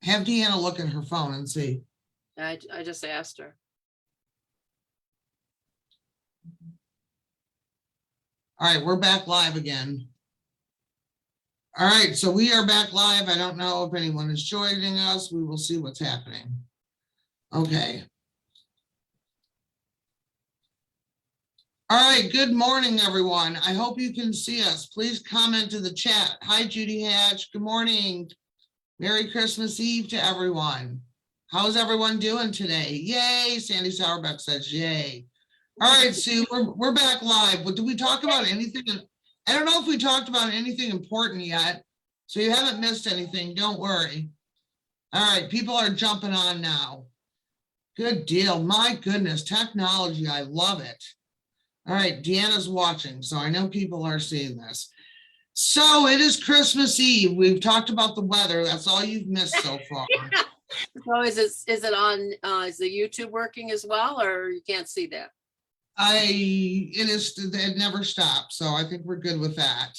Have Deanna look at her phone and see. I just asked her. All right, we're back live again. All right, so we are back live. I don't know if anyone is joining us. We will see what's happening. Okay. All right, good morning, everyone. I hope you can see us. Please comment to the chat. Hi, Judy Hatch. Good morning. Merry Christmas Eve to everyone. How's everyone doing today? Yay, Sandy Sauerbeck says yay. All right, Sue, we're back live. But did we talk about anything? I don't know if we talked about anything important yet. So you haven't missed anything, don't worry. All right, people are jumping on now. Good deal. My goodness, technology, I love it. All right, Deanna's watching, so I know people are seeing this. So it is Christmas Eve. We've talked about the weather. That's all you've missed so far. So is it on, is the YouTube working as well, or you can't see that? It never stops. So I think we're good with that.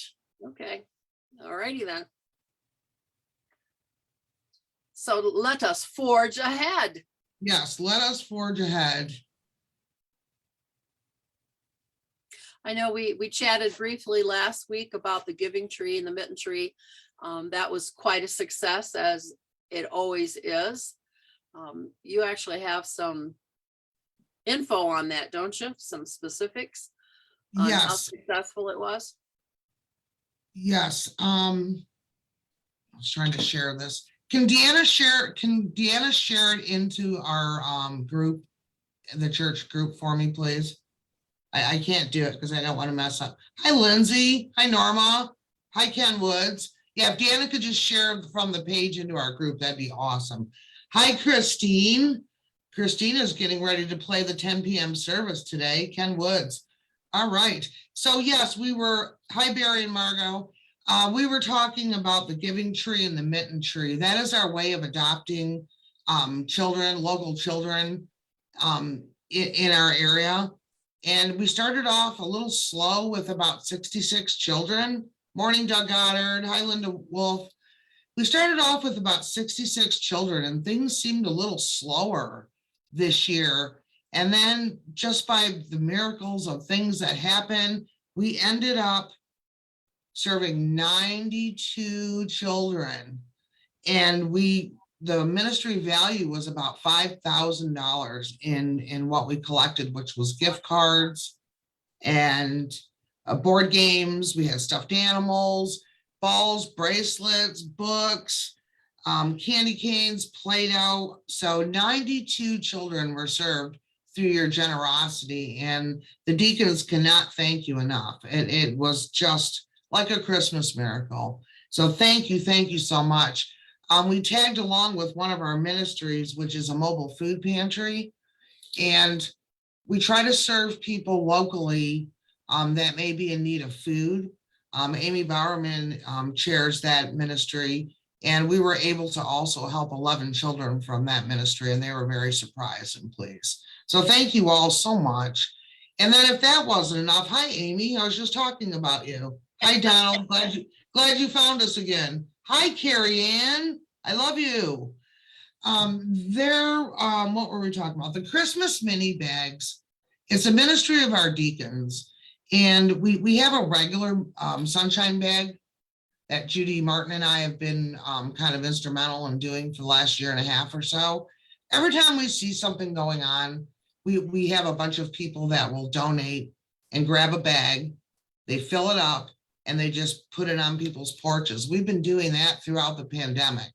Okay, all righty then. So let us forge ahead. Yes, let us forge ahead. I know we chatted briefly last week about the giving tree and the mitten tree. That was quite a success, as it always is. You actually have some info on that, don't you? Some specifics on how Yes. successful it was. Yes. I was trying to share this. Can Deanna share it into our group, the church group for me, please? I can't do it because I don't want to mess up. Hi, Lindsay. Hi, Norma. Hi, Ken Woods. Yeah, if Deanna could just share from the page into our group, that'd be awesome. Hi, Christine. Christine is getting ready to play the 10 p.m. service today. Ken Woods. All right. So yes, hi, Barry and Margot. We were talking about the giving tree and the mitten tree. That is our way of adopting children, local children in our area. And we started off a little slow with about 66 children. Morning, Doug Goddard. Hi, Linda Wolf. We started off with about 66 children, and things seemed a little slower this year. And then just by the miracles of things that happened, we ended up serving 92 children. And the ministry value was about $5,000 in what we collected, which was gift cards and board games. We had stuffed animals, balls, bracelets, books, candy canes, Play-Doh. So 92 children were served through your generosity, and the deacons cannot thank you enough. It was just like a Christmas miracle. So thank you so much. We tagged along with one of our ministries, which is a mobile food pantry, and we try to serve people locally that may be in need of food. Amy Bowerman chairs that ministry, and we were able to also help 11 children from that ministry, and they were very surprised and pleased. So thank you all so much. And then if that wasn't enough, hi, Amy, I was just talking about you. Hi, Donald, glad you found us again. Hi, Carrie Ann. I love you. What were we talking about? The Christmas mini bags. It's a ministry of our deacons. And we have a regular sunshine bag that Judy Martin and I have been kind of instrumental in doing for the last year and a half or so. Every time we see something going on, we have a bunch of people that will donate and grab a bag. They fill it up and they just put it on people's porches. We've been doing that throughout the pandemic.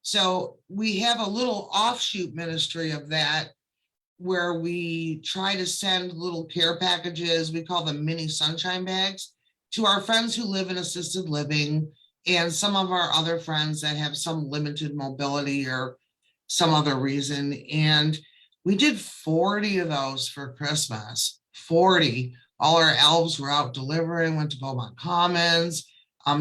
So we have a little offshoot ministry of that where we try to send little care packages. We call them mini sunshine bags to our friends who live in assisted living and some of our other friends that have some limited mobility or some other reason. And we did 40 of those for Christmas, 40. All our elves were out delivering, went to Beaumont Commons,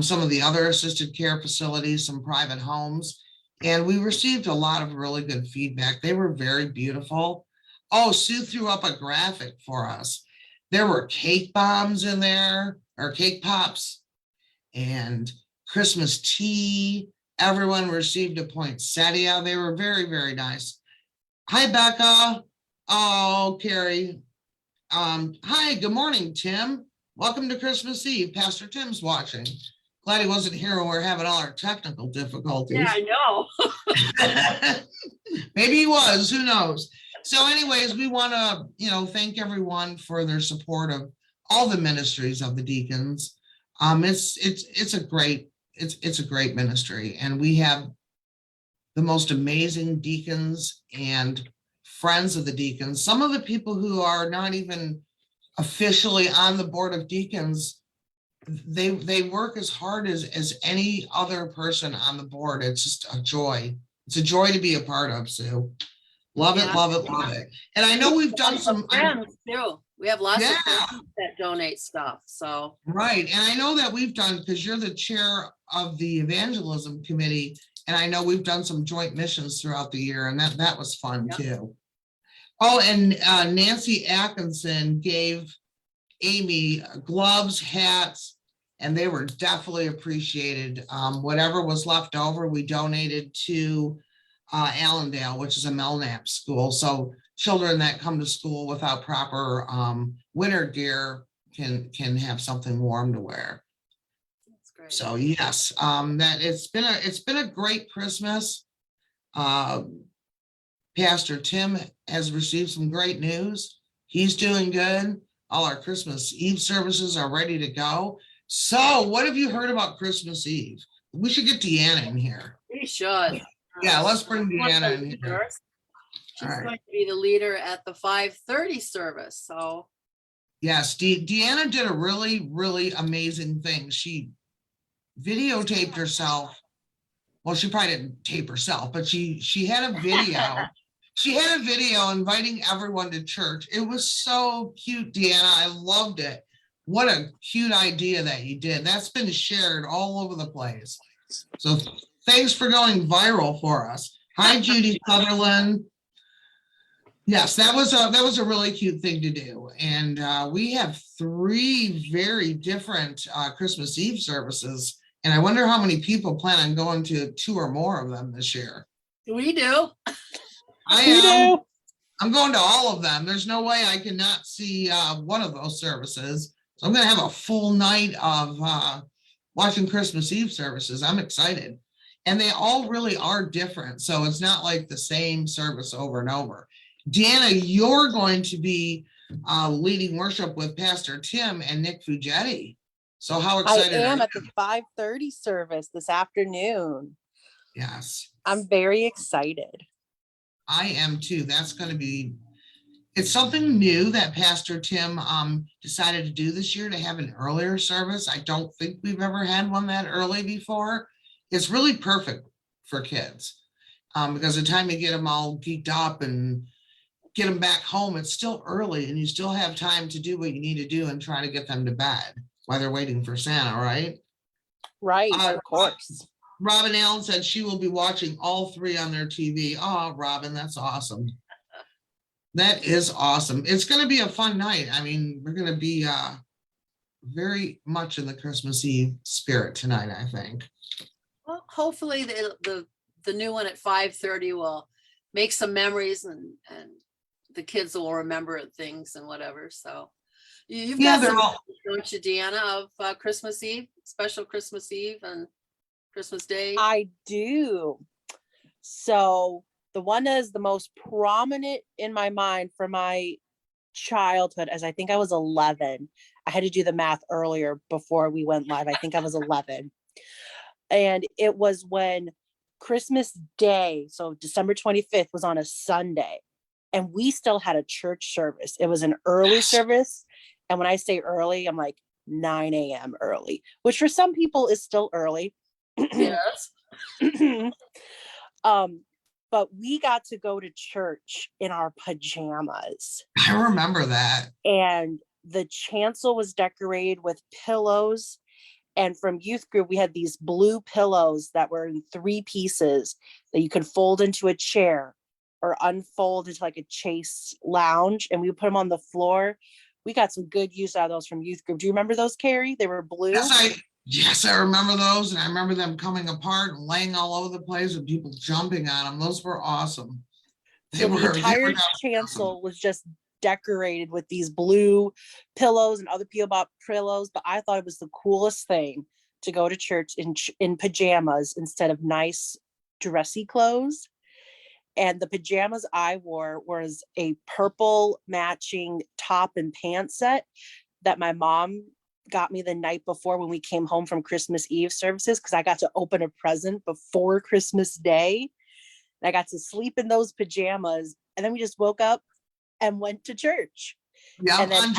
some of the other assisted care facilities, some private homes. And we received a lot of really good feedback. They were very beautiful. Oh, Sue threw up a graphic for us. There were cake bombs in there, or cake pops, and Christmas tea, Everyone received a poinsettia. They were very, very nice. Hi, Becca. Oh, Kerri. Hi, good morning, Tim. Welcome to Christmas Eve. Pastor Tim's watching. Glad he wasn't here when we're having all our technical difficulties. Yeah, I know. Maybe he was, who knows? So anyways, we want to, thank everyone for their support of all the ministries of the deacons. It's a great ministry, and we have the most amazing deacons and friends of the deacons. Some of the people who are not even officially on the board of deacons, they work as hard as any other person on the board. It's just a joy. It's a joy to be a part of, Sue. Love it, love it, love it. And I know we've done some friends too. We have lots of Yeah. friends that donate stuff. So right. And I know that we've done, because you're the chair of the evangelism committee, and I know we've done some joint missions throughout the year, and that was fun too. Oh, and Nancy Atkinson gave Amy gloves, hats, and they were definitely appreciated. Whatever was left over, we donated to Allendale, which is a Melknap school. So children that come to school without proper winter gear can have something warm to wear. that's great. So yes, that it's been a great Christmas. Pastor Tim has received some great news. He's doing good. All our Christmas Eve services are ready to go. So what have you heard about Christmas Eve? We should get Deanna in here. We should. Yeah, let's bring She's one of Deanna the in here. leaders. She's All right. going to be the leader at the 5:30 service. So Yes, Deanna did a really, really amazing thing. She videotaped herself. Well, she probably didn't tape herself, but she had a video. She had a video inviting everyone to church. It was so cute, Deanna. I loved it. What a cute idea that you did. That's been shared all over the place. So thanks for going viral for us. Hi, Judy Sutherland. Yes, that was a really cute thing to do. And we have 3 very different Christmas Eve services. And I wonder how many people plan on going to 2 or more of them this year. we do. I am. I'm going to all of them. There's no way I cannot see one of those services. So I'm going to have a full night of watching Christmas Eve services. I'm excited. And they all really are different. So it's not like the same service over and over. Deanna, you're going to be leading worship with Pastor Tim and Nick Fugetti. So how excited I am are at the 5:30 service this afternoon. you? Yes. I'm very excited. I am too. That's going to be, it's something new that Pastor Tim decided to do this year, to have an earlier service. I don't think we've ever had one that early before. It's really perfect for kids because the time you get them all geeked up and get them back home, it's still early and you still have time to do what you need to do and try to get them to bed while they're waiting for Santa, right? Right, of course. Robin Allen said she will be watching all 3 on their TV. Oh, Robin, that's awesome. That is awesome. It's going to be a fun night. I mean, we're going to be very much in the Christmas Eve spirit tonight, I think. Well, hopefully the new one at 5:30 will make some memories and the kids will remember things and whatever. So you've got some, don't you, Deanna, of Christmas Eve, special Christmas Eve and Christmas Day? I do. So the one that is the most prominent in my mind from my childhood, as I think I was 11. I had to do the math earlier before we went live. I think I was 11. And it was when Christmas Day, so December 25th, was on a Sunday. And we still had a church service. It was an early service. And when I say early, I'm like 9 a.m. early, which for some people is still early. Yes. But we got to go to church in our pajamas. I remember that. And the chancel was decorated with pillows. And from youth group, we had these blue pillows that were in 3 pieces that you could fold into a chair or unfold into like a chase lounge. And we would put them on the floor. We got some good use out of those from youth group. Do you remember those, Kerri? They were blue. Yes, I remember those, and I remember them coming apart and laying all over the place and people jumping on them. Those were awesome. So the entire Awesome. chancel was just decorated with these blue pillows and other people bought pillows, but I thought it was the coolest thing to go to church in pajamas instead of nice dressy clothes. And the pajamas I wore was a purple matching top and pants set that my mom got me the night before when we came home from Christmas Eve services, because I got to open a present before Christmas Day. And I got to sleep in those pajamas, and then we just woke up and went to church. Yeah, And then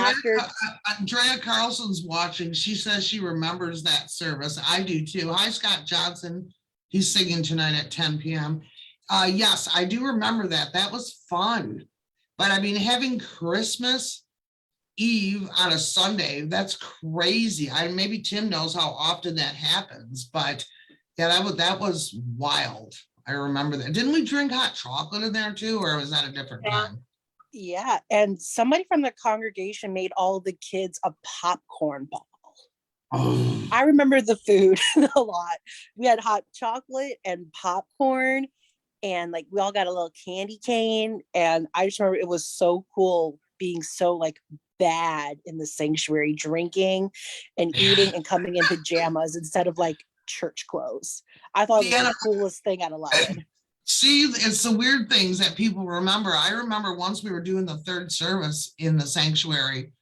Andrea Carlson's watching. She says she remembers that service. I do too. Hi, Scott Johnson. He's singing tonight at 10 p.m. Yes, I do remember that. That was fun. But I mean, having Christmas Eve on a Sunday, that's crazy. Maybe Tim knows how often that happens, but yeah, that was wild. I remember that. Didn't we drink hot chocolate in there too, or was that a different time? Yeah, and somebody from the congregation made all the kids a popcorn ball. Oh. I remember the food a lot. We had hot chocolate and popcorn, and like we all got a little candy cane. And I just remember it was so cool being so like bad in the sanctuary, drinking and eating and coming in pajamas instead of like church clothes. I thought it was the coolest thing at 11. See, it's the weird things that people remember. I remember once we were doing the third service in the sanctuary.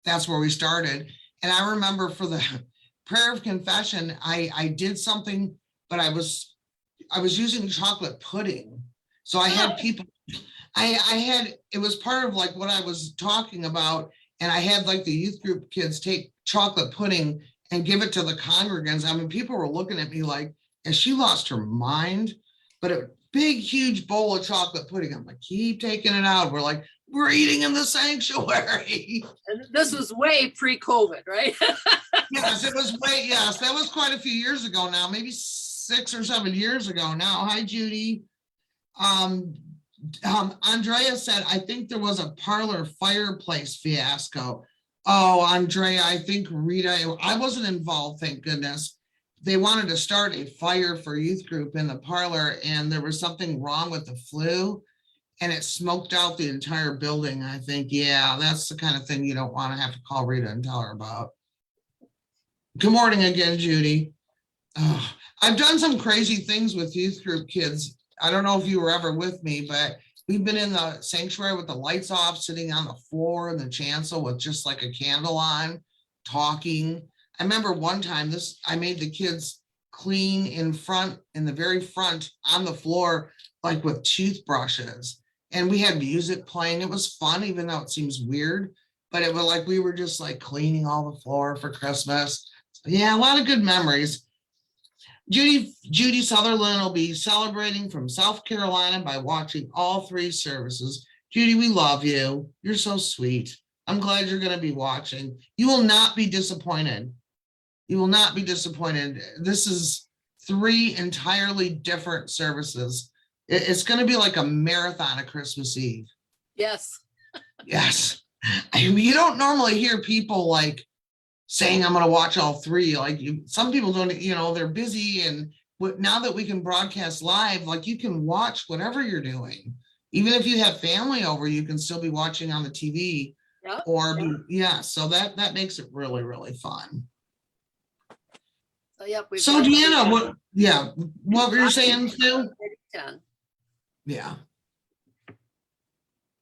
That's where we started. And I remember for the prayer of confession, I did something, but I was using chocolate pudding. So I had people, it was part of like what I was talking about. And I had like the youth group kids take chocolate pudding and give it to the congregants. I mean, people were looking at me like, has she lost her mind? But a big, huge bowl of chocolate pudding. I'm like, keep taking it out. We're like, we're eating in the sanctuary. And this was way pre-COVID, right? Yes, it was yes, that was quite a few years ago now, maybe 6 or 7 years ago now. Hi, Judy. Andrea said, I think there was a parlor fireplace fiasco. Oh, Andrea, I think Rita, I wasn't involved, thank goodness. They wanted to start a fire for youth group in the parlor, and there was something wrong with the flue, and it smoked out the entire building. I think, yeah, that's the kind of thing you don't want to have to call Rita and tell her about. Good morning again, Judy. Oh, I've done some crazy things with youth group kids. I don't know if you were ever with me, but we've been in the sanctuary with the lights off, sitting on the floor in the chancel with just like a candle on, talking. I remember one time I made the kids clean in the very front on the floor, like with toothbrushes. And we had music playing. It was fun, even though it seems weird, but it was like, we were just like cleaning all the floor for Christmas. So, yeah, a lot of good memories. Judy Sutherland will be celebrating from South Carolina by watching all 3 services. Judy, we love you. You're so sweet. I'm glad you're going to be watching. You will not be disappointed. You will not be disappointed. This is 3 entirely different services. It's going to be like a marathon of Christmas Eve. Yes. Yes. You don't normally hear people like saying, I'm going to watch all 3. Like some people don't, they're busy. And now that we can broadcast live, like you can watch whatever you're doing. Even if you have family over, you can still be watching on the TV. Yep. So that makes it really, really fun. So, yep. So Deanna, what were you saying, Sue? 10. Yeah.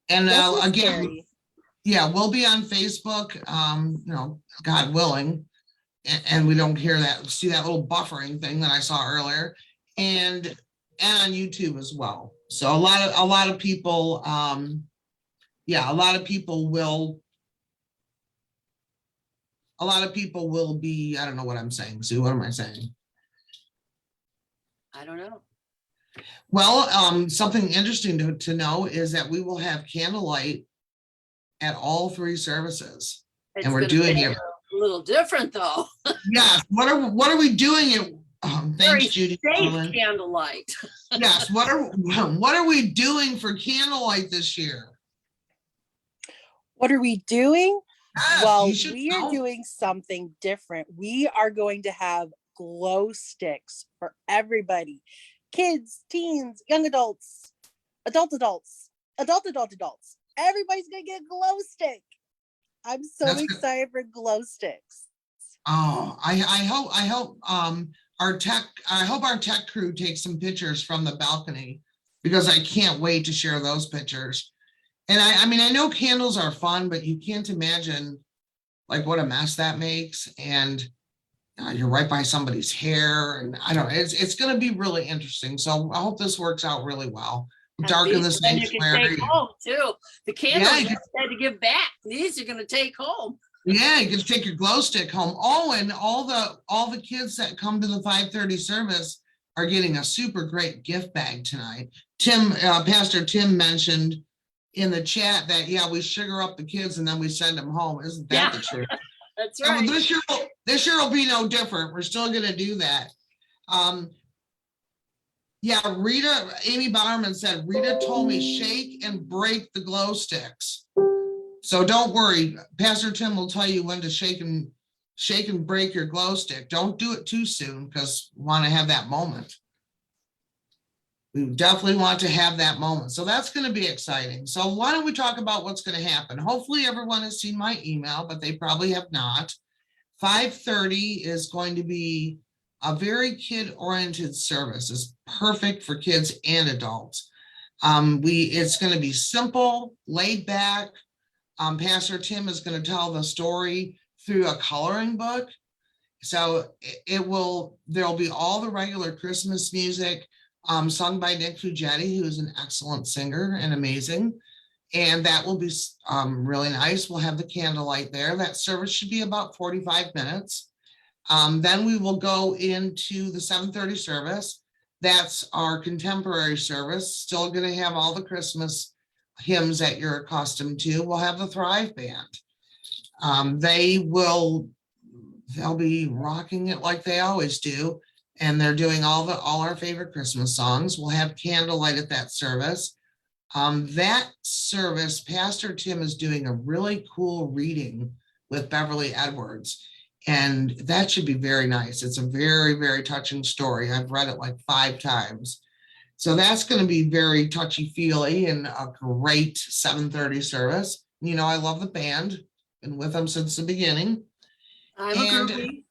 And again, we'll be on Facebook, God willing, and we don't see that little buffering thing that I saw earlier, and on YouTube as well. So a lot of people, will be, I don't know what I'm saying, Sue, what am I saying? I don't know. Well, something interesting to know is that we will have candlelight at all 3 services. And we're doing it a little different though. Yes. What are we doing it? Thanks, Judy. Safe candlelight. Yes. What are we doing for candlelight this year? What are we doing? Yes, Well, you should we are know. doing something different. We are going to have glow sticks for everybody. Kids, teens, young adults, adults. Everybody's gonna get a glow stick. I'm so That's good. excited for glow sticks. Oh, I hope, I hope our tech crew takes some pictures from the balcony because I can't wait to share those pictures. And I mean, I know candles are fun, but you can't imagine like what a mess that makes. And you're right by somebody's hair, and I don't know, it's going to be really interesting. So I hope this works out really well. And Darken the these then you can take sanctuary. home too. The candles Yeah, you had to give back. These you're gonna take home. yeah, you can take your glow stick home. Oh, and all the kids that come to the 5:30 service are getting a super great gift bag tonight. Pastor Tim mentioned in the chat that, yeah, we sugar up the kids and then we send them home. Isn't that Yeah. the truth? That's So right. this year will be no different. We're still gonna do that. Yeah, Amy Bowerman said, Rita told me shake and break the glow sticks. So don't worry, Pastor Tim will tell you when to shake and break your glow stick. Don't do it too soon because we want to have that moment. We definitely want to have that moment. So that's going to be exciting. So why don't we talk about what's going to happen? Hopefully everyone has seen my email, but they probably have not. 5:30 is going to be a very kid-oriented service. It's perfect for kids and adults. It's going to be simple, laid back. Pastor Tim is going to tell the story through a coloring book. So there'll be all the regular Christmas music sung by Nick Fugetti, who is an excellent singer and amazing. And that will be really nice. We'll have the candlelight there. That service should be about 45 minutes. Then we will go into the 7:30 service. That's our contemporary service. Still going to have all the Christmas hymns that you're accustomed to. We'll have the Thrive Band. They'll be rocking it like they always do. And they're doing all our favorite Christmas songs. We'll have candlelight at that service. That service, Pastor Tim is doing a really cool reading with Beverly Edwards. And that should be very nice. It's a very, very touching story. I've read it like 5 times. So that's going to be very touchy-feely and a great 7:30 service. You know, I love the band. Been with them since the beginning. I'm a groupie.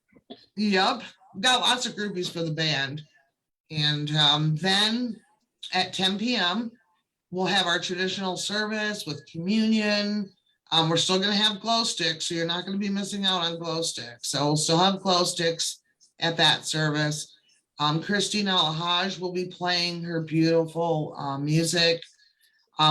Yep, got lots of groupies for the band. And then at 10 p.m., we'll have our traditional service with communion. We're still going to have glow sticks, so you're not going to be missing out on glow sticks. So we'll still have glow sticks at that service. Christine Alhaj will be playing her beautiful music.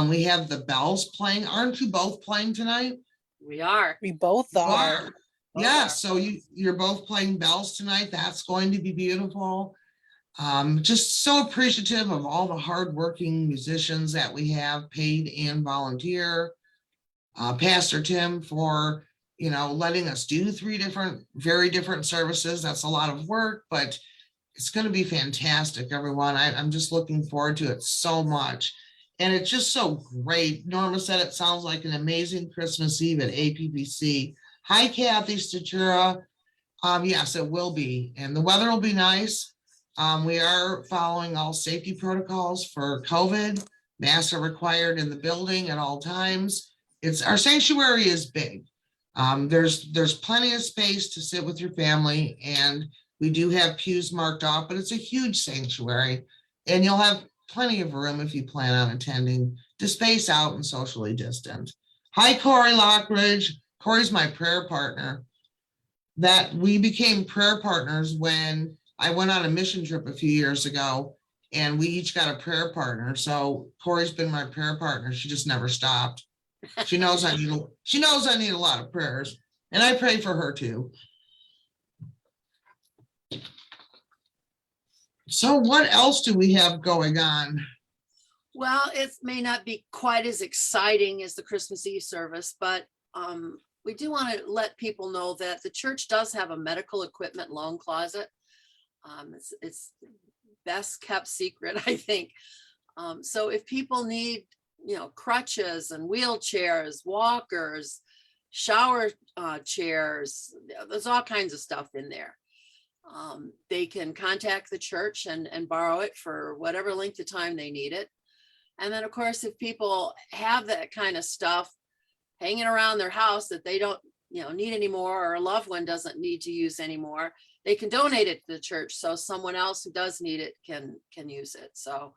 We have the bells playing. Aren't you both playing tonight? We are. We both are. Yeah, so you're both playing bells tonight. That's going to be beautiful. Just so appreciative of all the hardworking musicians that we have, paid and volunteer. Pastor Tim for, letting us do 3 very different services. That's a lot of work, but it's going to be fantastic, everyone. I'm just looking forward to it so much. And it's just so great. Norma said it sounds like an amazing Christmas Eve at APPC. Hi, Kathy Statura. Yes, it will be. And the weather will be nice. We are following all safety protocols for COVID. Masks are required in the building at all times. Our sanctuary is big. There's plenty of space to sit with your family, and we do have pews marked off, but it's a huge sanctuary, and you'll have plenty of room if you plan on attending to space out and socially distant. Hi, Corey Lockridge. Corey's my prayer partner. That we became prayer partners when I went on a mission trip a few years ago, and we each got a prayer partner. So Corey's been my prayer partner. She just never stopped. She knows I need a lot of prayers, and I pray for her too. So what else do we have going on? Well, it may not be quite as exciting as the Christmas Eve service, but we do want to let people know that the church does have a medical equipment loan closet. It's best kept secret, I think. So if people need, crutches and wheelchairs, walkers, shower chairs. There's all kinds of stuff in there. They can contact the church and borrow it for whatever length of time they need it. And then, of course, if people have that kind of stuff hanging around their house that they don't, need anymore, or a loved one doesn't need to use anymore, they can donate it to the church so someone else who does need it can use it. So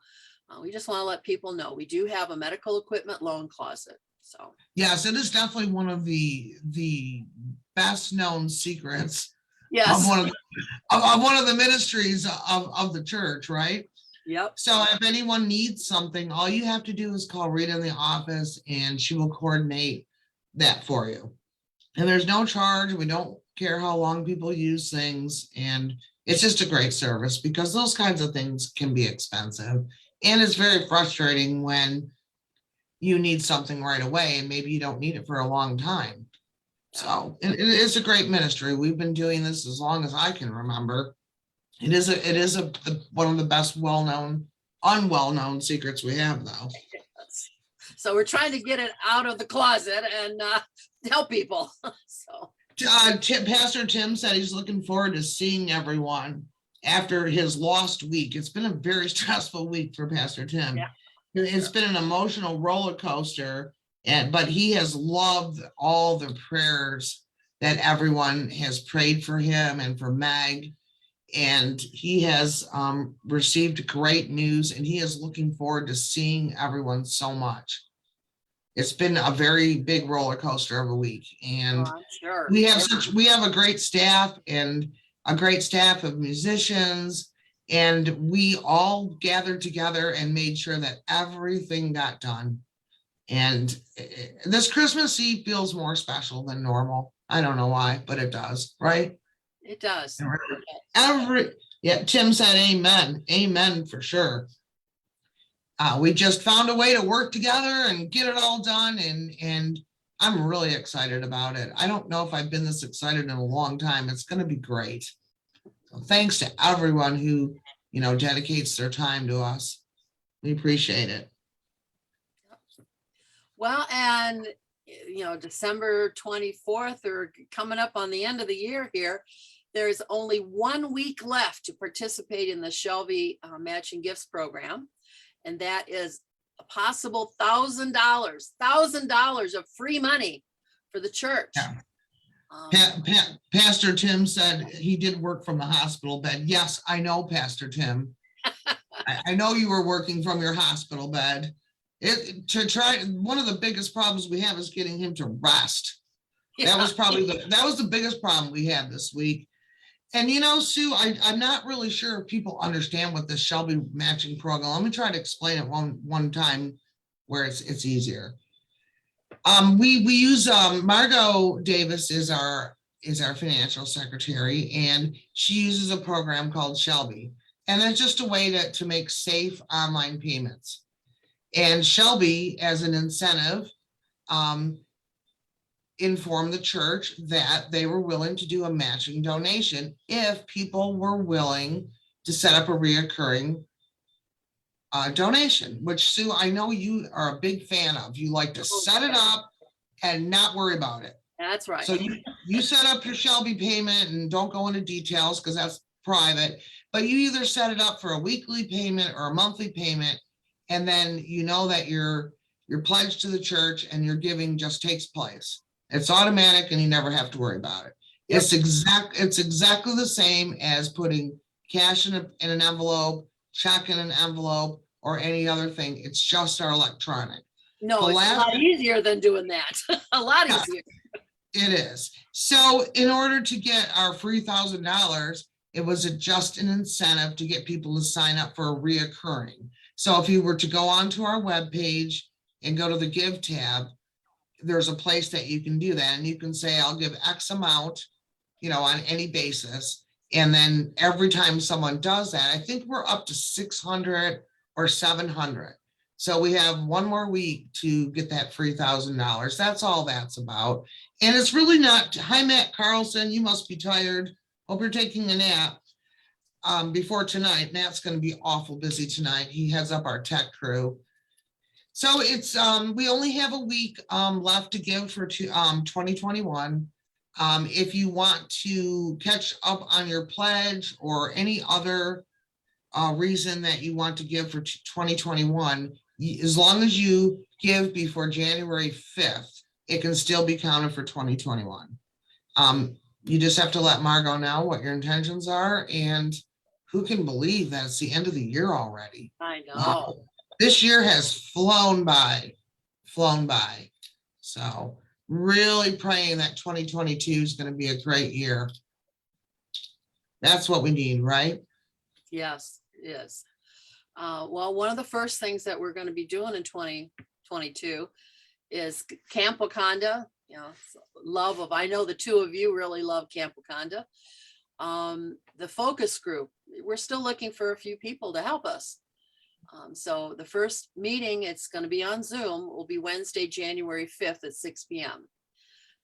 we just want to let people know we do have a medical equipment loan closet. So Yes, it is definitely one of the best known secrets of yes, one of the ministries of the church, right? yep, So if anyone needs something, all you have to do is call Rita in the office and she will coordinate that for you. And there's no charge. We don't care how long people use things. And it's just a great service because those kinds of things can be expensive. And it's very frustrating when you need something right away and maybe you don't need it for a long time. So it is a great ministry. We've been doing this as long as I can remember. It is one of the best unwell-known secrets we have, though. so we're trying to get it out of the closet and help people. So Pastor Tim said he's looking forward to seeing everyone after his lost week. It's been a very stressful week for Pastor Tim. Yeah. It's been an emotional roller coaster, but he has loved all the prayers that everyone has prayed for him and for Meg. And he has received great news, and he is looking forward to seeing everyone so much. It's been a very big roller coaster of a week, and I'm sure we have a great staff and a great staff of musicians, and we all gathered together and made sure that everything got done. And this Christmas Eve feels more special than normal. I don't know why, but it does, right? it does. Tim said amen for sure. We just found a way to work together and get it all done, and I'm really excited about it. I don't know if I've been this excited in a long time. It's going to be great. So thanks to everyone who dedicates their time to us. We appreciate it. Well, and December 24th, or coming up on the end of the year here, there's only 1 week left to participate in the Shelby Matching Gifts Program. And that is a possible $1,000 of free money for the church. Yeah. Pastor Tim said he did work from the hospital bed. Yes, I know, Pastor Tim. I know you were working from your hospital bed. One of the biggest problems we have is getting him to rest. Yeah. That was the biggest problem we had this week. And Sue, I'm not really sure if people understand what the Shelby matching program. Let me try to explain it one time where it's easier. We use Margot Davis is our financial secretary, and she uses a program called Shelby, and it's just a way to make safe online payments. And Shelby, as an incentive, informed the church that they were willing to do a matching donation if people were willing to set up a reoccurring donation, which, Sue, I know you are a big fan of. You like to set it up and not worry about it. That's right. So you set up your Shelby payment, and don't go into details because that's private, but you either set it up for a weekly payment or a monthly payment, and then that your pledge to the church and your giving just takes place. It's automatic and you never have to worry about it. Yep. It's exactly the same as putting cash in an envelope, check in an envelope, or any other thing. It's just our electronic. No, it's a lot easier than doing that. A lot easier. It is. So in order to get our free $1,000, it was just an incentive to get people to sign up for a reoccurring. So if you were to go onto our webpage and go to the Give tab, there's a place that you can do that, and you can say, I'll give X amount, on any basis. And then every time someone does that, I think we're up to 600 or 700. So we have 1 more week to get that free $1,000. That's all that's about. And it's really not. Hi, Matt Carlson. You must be tired. Hope you're taking a nap before tonight. Matt's going to be awful busy tonight. He heads up our tech crew. So it's, we only have a week left to give for 2021. If you want to catch up on your pledge or any other reason that you want to give for 2021, as long as you give before January 5th, it can still be counted for 2021. You just have to let Margot know what your intentions are, and who can believe that it's the end of the year already? I know. Wow. This year has flown by. So really praying that 2022 is going to be a great year. That's what we need, right? Yes, it is. Well, one of the first things that we're going to be doing in 2022 is Camp Wakanda. You know, I know the two of you really love Camp Wakanda. The focus group, we're still looking for a few people to help us. So the first meeting, it's going to be on Zoom, will be Wednesday, January 5th at 6 p.m.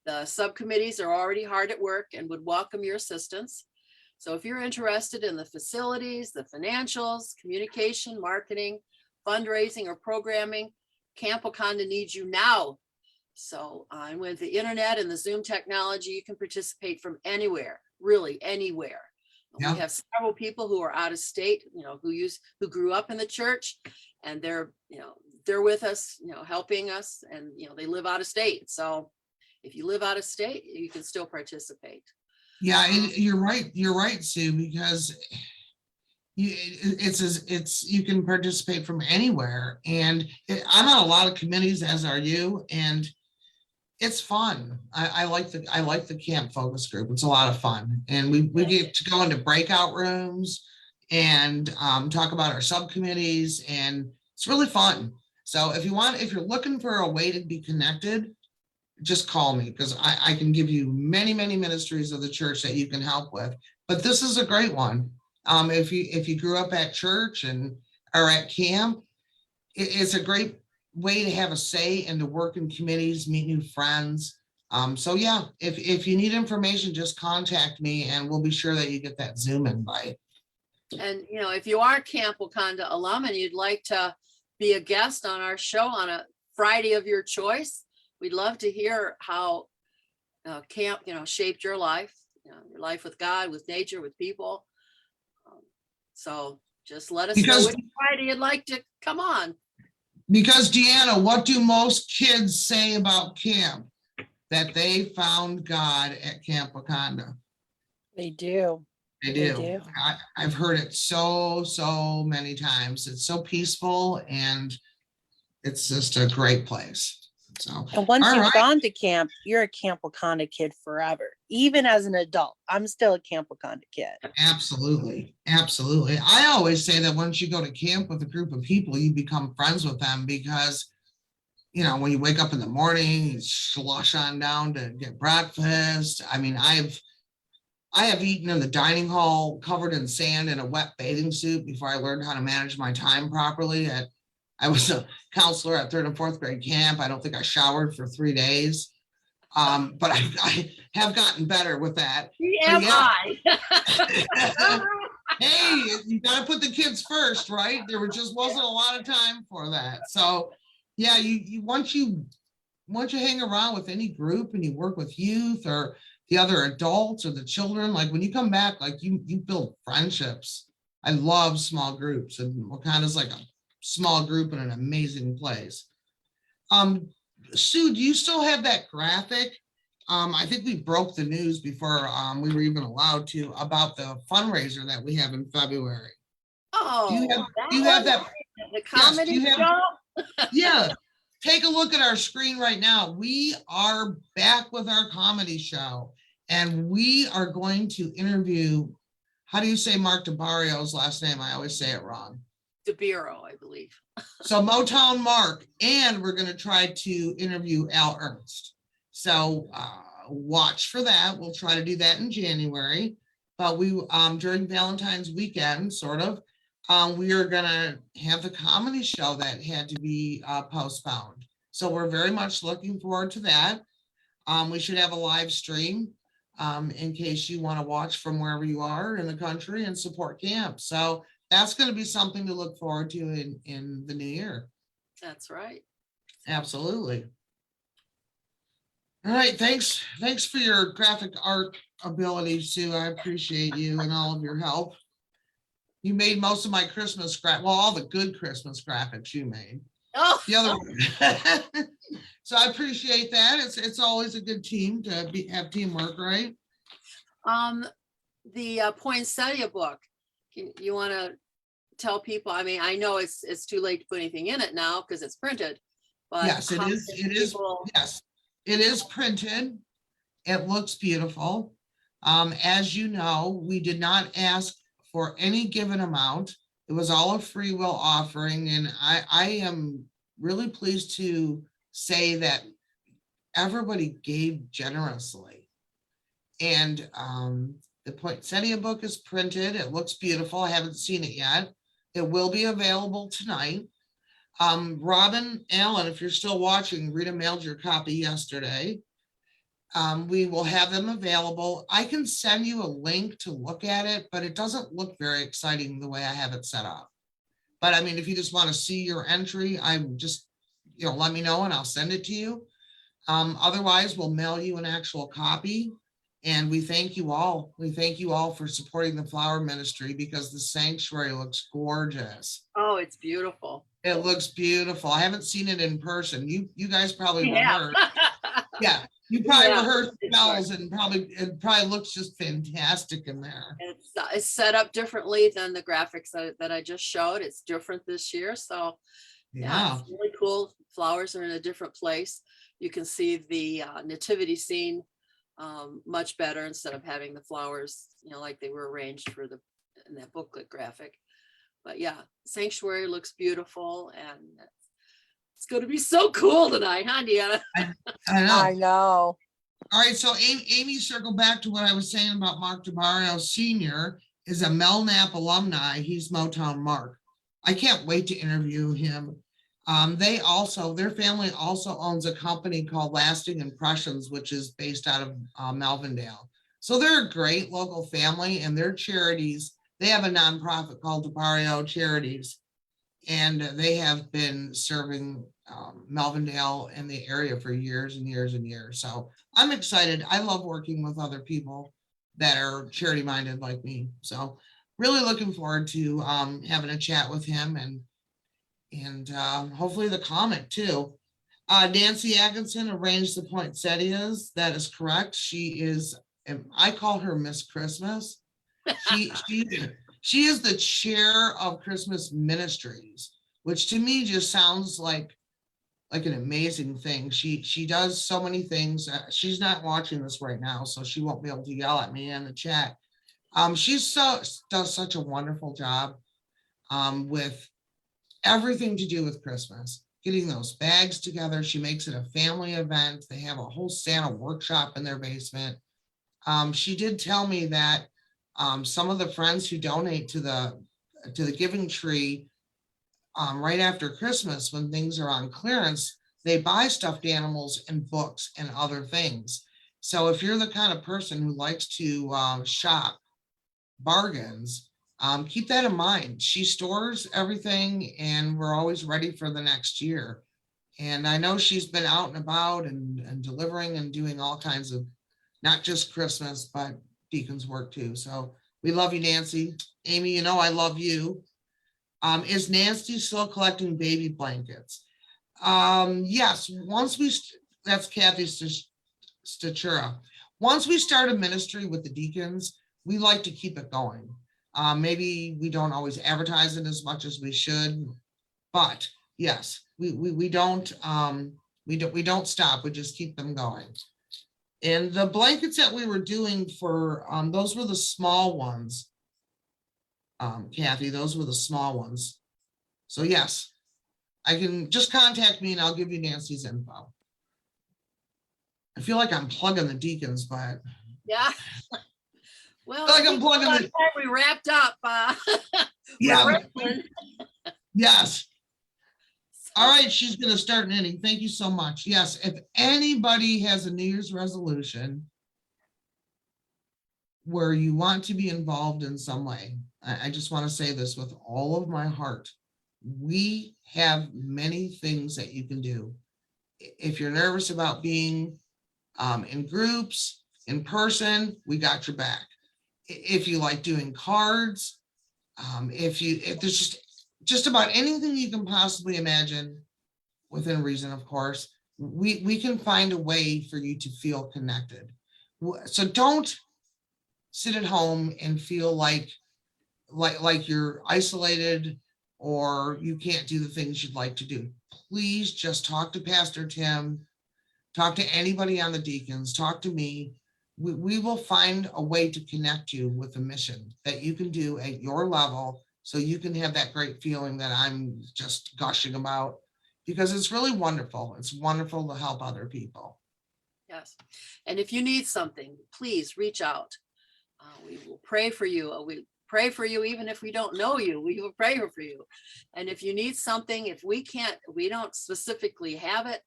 The subcommittees are already hard at work and would welcome your assistance. So if you're interested in the facilities, the financials, communication, marketing, fundraising, or programming, Camp Wakanda needs you now. So with the internet and the Zoom technology, you can participate from anywhere, really anywhere. Yeah. We have several people who are out of state, you know, who grew up in the church, and they're with us, you know, helping us, and, you know, they live out of state. So if you live out of state, you can still participate. Yeah, you're right, Sue, because you can participate from anywhere, and I'm on a lot of committees, as are you, and it's fun. I like the camp focus group. It's a lot of fun, and we get to go into breakout rooms and talk about our subcommittees, and it's really fun. So if you're looking for a way to be connected, just call me, because I can give you many ministries of the church that you can help with. But this is a great one. If you grew up at church or at camp, it's a great way to have a say and to work in committees, meet new friends. So yeah, if you need information, just contact me, and we'll be sure that you get that Zoom invite. And, you know, if you are Camp Wakanda alum and you'd like to be a guest on our show on a Friday of your choice, we'd love to hear how camp, you know, shaped your life, you know, your life with God, with nature, with people. So just let us know which Friday you'd like to come on. Because Deanna, what do most kids say about camp? That they found God at Camp Wakanda. They do. They do. I've heard it so many times. It's so peaceful, and it's just a great place. So, and once you've gone to camp, you're a Camp Wakanda kid forever. Even as an adult, I'm still a Camp Wakanda kid. Absolutely. I always say that once you go to camp with a group of people, you become friends with them, because, you know, when you wake up in the morning, you slush on down to get breakfast. I mean, I have eaten in the dining hall covered in sand in a wet bathing suit before I learned how to manage my time properly. I was a counselor at 3rd and 4th grade camp. I don't think I showered for 3 days. But I have gotten better with that. Hey, you got to put the kids first, right? There just wasn't a lot of time for that. So yeah, you once you hang around with any group and you work with youth or the other adults or the children, like when you come back, like you build friendships. I love small groups, and Wakanda's like a small group in an amazing place. Sue, do you still have that graphic? I think we broke the news before we were even allowed to, about the fundraiser that we have in February. Oh, do you have that? The comedy show? Yeah. Take a look at our screen right now. We are back with our comedy show, and we are going to interview, how do you say Mark DeBarrio's last name? I always say it wrong. DeBiro, I believe. So Motown Mark, and we're going to try to interview Al Ernst. So watch for that. We'll try to do that in January, but we during Valentine's weekend, sort of, we are going to have the comedy show that had to be postponed. So we're very much looking forward to that. We should have a live stream in case you want to watch from wherever you are in the country and support camp. So that's going to be something to look forward to in the new year. That's right. Absolutely. All right, thanks for your graphic art ability, Sue. I appreciate you and all of your help. You made most of my Christmas all the good Christmas graphics you made. Oh, The other so I appreciate that. It's always a good team to have teamwork, right? the poinsettia book. You want to tell people? I mean, I know it's too late to put anything in it now because it's printed, but Yes, it how is. can It is. people- Yes, it is printed. It looks beautiful. As you know, we did not ask for any given amount. It was all a free will offering, and I am really pleased to say that everybody gave generously. And the poinsettia book is printed. It looks beautiful. I haven't seen it yet. It will be available tonight. Robin Allen, if you're still watching, Rita mailed your copy yesterday. We will have them available. I can send you a link to look at it, but it doesn't look very exciting the way I have it set up. But I mean, if you just want to see your entry, I'm just, let me know and I'll send it to you. Otherwise, we'll mail you an actual copy. And we thank you all. We thank you all for supporting the flower ministry because the sanctuary looks gorgeous. Oh, it's beautiful. It looks beautiful. I haven't seen it in person. You guys probably Yeah. rehearsed. Yeah, you probably Yeah, rehearsed it's spells and it probably looks just fantastic in there. It's set up differently than the graphics that I just showed. It's different this year. So yeah, it's really cool. Flowers are in a different place. You can see the nativity scene much better instead of having the flowers, like they were arranged in that booklet graphic. But yeah, sanctuary looks beautiful and it's going to be so cool tonight, huh, Deanna? I know. All right, so Amy, circle back to what I was saying about Mark DeBario Sr. is a Melknap alumni. He's Motown Mark. I can't wait to interview him. Their family also owns a company called Lasting Impressions, which is based out of Melvindale. So they're a great local family and their charities. They have a nonprofit called DeBario Charities, and they have been serving Melvindale and the area for years and years and years. So I'm excited. I love working with other people that are charity minded like me. So really looking forward to having a chat with him and hopefully the comic too. Nancy Atkinson arranged the poinsettias. That is correct. She is, I call her Miss Christmas. She is the chair of Christmas Ministries, which to me just sounds like an amazing thing. She does so many things. She's not watching this right now, so she won't be able to yell at me in the chat. She does such a wonderful job with everything to do with Christmas, getting those bags together. She makes it a family event. They have a whole Santa workshop in their basement. She did tell me that some of the friends who donate to the Giving Tree right after Christmas, when things are on clearance, they buy stuffed animals and books and other things. So if you're the kind of person who likes to shop bargains, keep that in mind. She stores everything and we're always ready for the next year. And I know she's been out and about and delivering and doing all kinds of, not just Christmas, but deacon's work too. So we love you, Nancy. Amy, I love you. Is Nancy still collecting baby blankets? Yes, that's Kathy Statura. Once we start a ministry with the deacons, we like to keep it going. Maybe we don't always advertise it as much as we should, but yes, we don't stop. We just keep them going. And the blankets that we were doing for those were the small ones. Kathy, those were the small ones. So yes, I can just contact me and I'll give you Nancy's info. I feel like I'm plugging the deacons, but Yeah. Well, like I'm plugging the. We wrapped up. Yeah. Yes. All right, she's going to start knitting. Thank you so much. Yes, if anybody has a New Year's resolution where you want to be involved in some way, I just want to say this with all of my heart. we have many things that you can do. If you're nervous about being in groups, in person, we got your back. If you like doing cards, if there's just about anything you can possibly imagine, within reason, of course, we can find a way for you to feel connected. So don't sit at home and feel like you're isolated or you can't do the things you'd like to do. Please just talk to Pastor Tim, talk to anybody on the deacons, talk to me. We will find a way to connect you with a mission that you can do at your level, so you can have that great feeling that I'm just gushing about, because it's really wonderful. It's wonderful to help other people. Yes. And if you need something, please reach out. We will pray for you. We pray for you even if we don't know you. We will pray for you. And if you need something, if we don't specifically have it,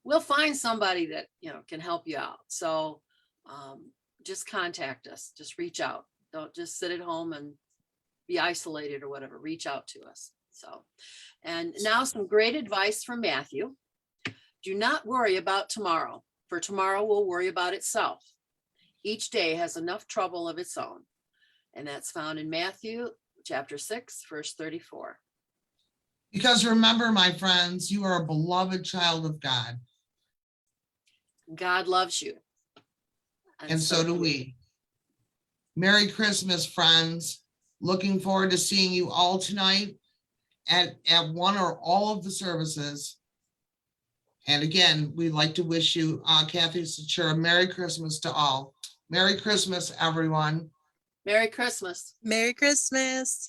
we'll find somebody that, can help you out. So just contact us. Just reach out. Don't just sit at home and be isolated or whatever. Reach out to us. So, and now some great advice from Matthew. Do not worry about tomorrow, for tomorrow will worry about itself. Each day has enough trouble of its own. And that's found in Matthew chapter 6, verse 34. Because remember, my friends, you are a beloved child of God. God loves you. And so do we. Merry Christmas, friends. Looking forward to seeing you all tonight at one or all of the services. And again, we'd like to wish you, Kathy Satura, Merry Christmas to all. Merry Christmas, everyone. Merry Christmas. Merry Christmas.